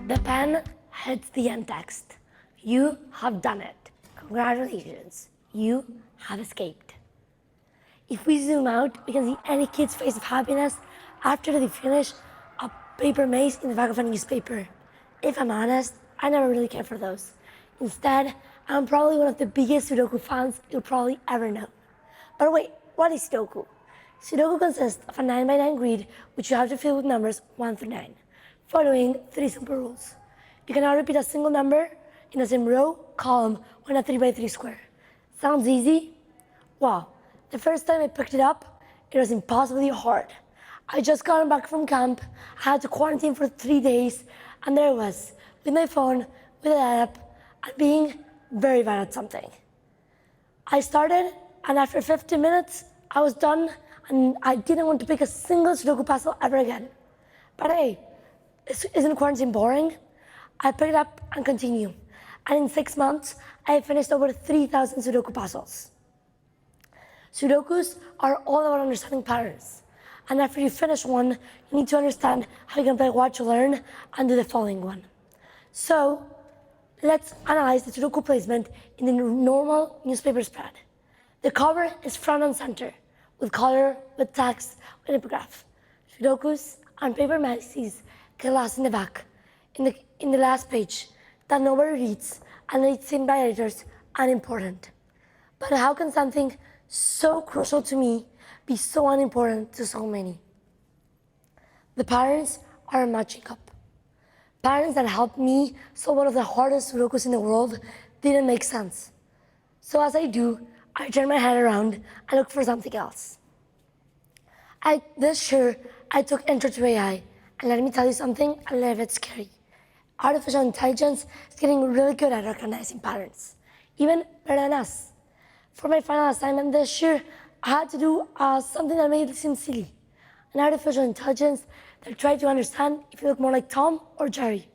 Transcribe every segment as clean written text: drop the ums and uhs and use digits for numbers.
The pen hits the end text. You have done it. Congratulations, you have escaped. If we zoom out, we can see any kid's face of happiness after they finish a paper maze in the back of a newspaper. If I'm honest, I never really cared for those. Instead, I'm probably one of the biggest Sudoku fans you'll probably ever know. But wait, what is Sudoku? Sudoku consists of a 9x9 grid which you have to fill with numbers 1 through 9, following 3 simple rules. You cannot repeat a single number in the same row, column, or in a 3x3 square. Sounds easy? Wow, the first time I picked it up, it was impossibly hard. I just gotten back from camp, I had to quarantine for 3 days, and there I was, with my phone, with an app, and being very bad at something. I started, and after 15 minutes, I was done, and I didn't want to pick a single Sudoku puzzle ever again. But hey, isn't quarantine boring? I picked it up and continued. And in 6 months, I finished over 3,000 Sudoku puzzles. Sudokus are all about understanding patterns. And after you finish one, you need to understand how you can play what you learn and do the following one. So, let's analyze the Sudoku placement in the normal newspaper spread. The cover is front and center, with color, with text, with epigraph. Sudokus and paper mazes get lost in the back, in the last page, that nobody reads, and it's seen by editors unimportant. But how can something so crucial to me be so unimportant to so many? The patterns are a matching up. Patterns that helped me solve one of the hardest Sudokus in the world didn't make sense. So as I do, I turn my head around and look for something else. This year, I took Intro to AI, and let me tell you something a little bit scary. Artificial intelligence is getting really good at recognizing patterns, even better than us. For my final assignment this year, I had to do something that made it seem silly. An artificial intelligence that tried to understand if you look more like Tom or Jerry.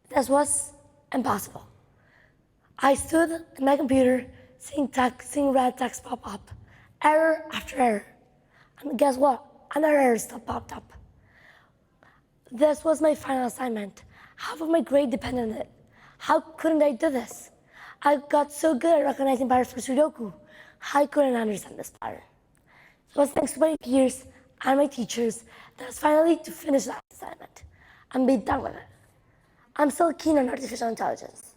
This was impossible. I stood at my computer, seeing red text pop up, error after error. And guess what? Another error still popped up. This was my final assignment. Half of my grade depended on it. How couldn't I do this? I got so good at recognizing patterns for Sudoku. I couldn't understand this pattern. It was thanks to my peers and my teachers that I was finally to finish that assignment and be done with it. I'm still keen on artificial intelligence,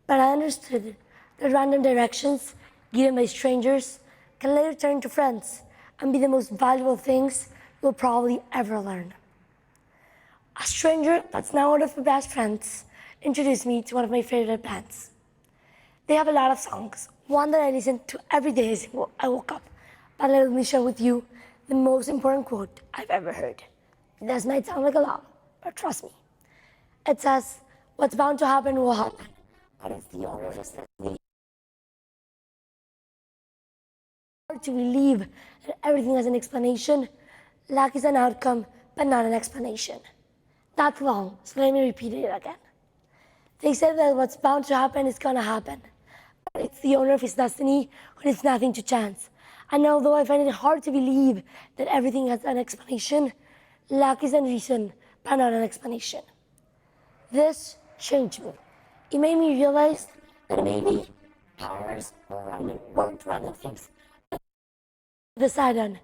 but I understood that random directions given by strangers can later turn into friends and be the most valuable things you'll probably ever learn. A stranger that's now one of my best friends introduced me to one of my favorite bands. They have a lot of songs, one that I listen to every day as I woke up, but let me share with you the most important quote I've ever heard. This might sound like a lot, but trust me. It says, "What's bound to happen will happen, but it's the owner of destiny." To believe that everything has an explanation, luck is an outcome, but not an explanation. That's long, so let me repeat it again. They said that what's bound to happen is gonna happen, but it's the owner of his destiny who leaves nothing to chance. And although I find it hard to believe that everything has an explanation, luck is a reason, but not an explanation. This changed me. It made me realize that maybe powers weren't random things. Decide on.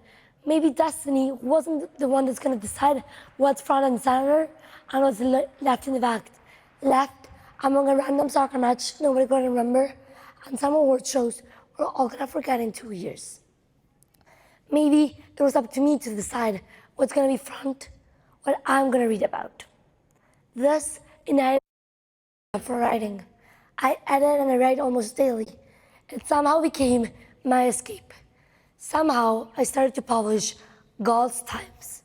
Maybe destiny wasn't the one that's going to decide what's front and center and what's left in the back. Left among a random soccer match nobody's going to remember and some award shows we're all going to forget in 2 years. Maybe it was up to me to decide what's going to be front, what I'm going to read about. This ignited for writing. I edit and I write almost daily. It somehow became my escape. Somehow, I started to publish God's Times,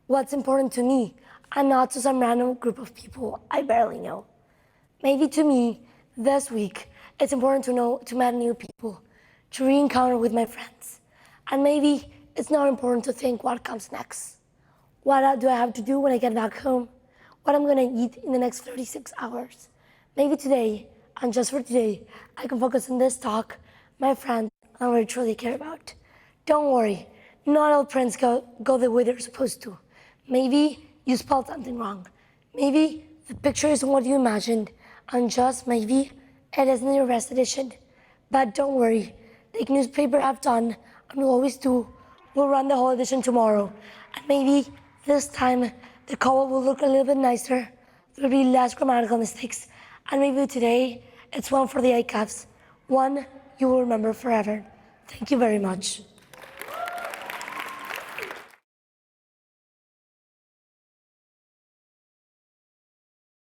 what's important to me, and not to some random group of people I barely know. Maybe to me, this week, it's important to meet new people, to re-encounter with my friends. And maybe it's not important to think what comes next. What do I have to do when I get back home? What I'm gonna eat in the next 36 hours? Maybe today, and just for today, I can focus on this talk, my friends, and what I truly care about. Don't worry, not all prints go the way they're supposed to. Maybe you spelled something wrong. Maybe the picture isn't what you imagined, and just maybe it isn't your best edition. But don't worry, like newspaper have done, and we always do, we'll run the whole edition tomorrow. And maybe this time the cover will look a little bit nicer, there'll be less grammatical mistakes, and maybe today it's one for the ICAPs, one you will remember forever. Thank you very much.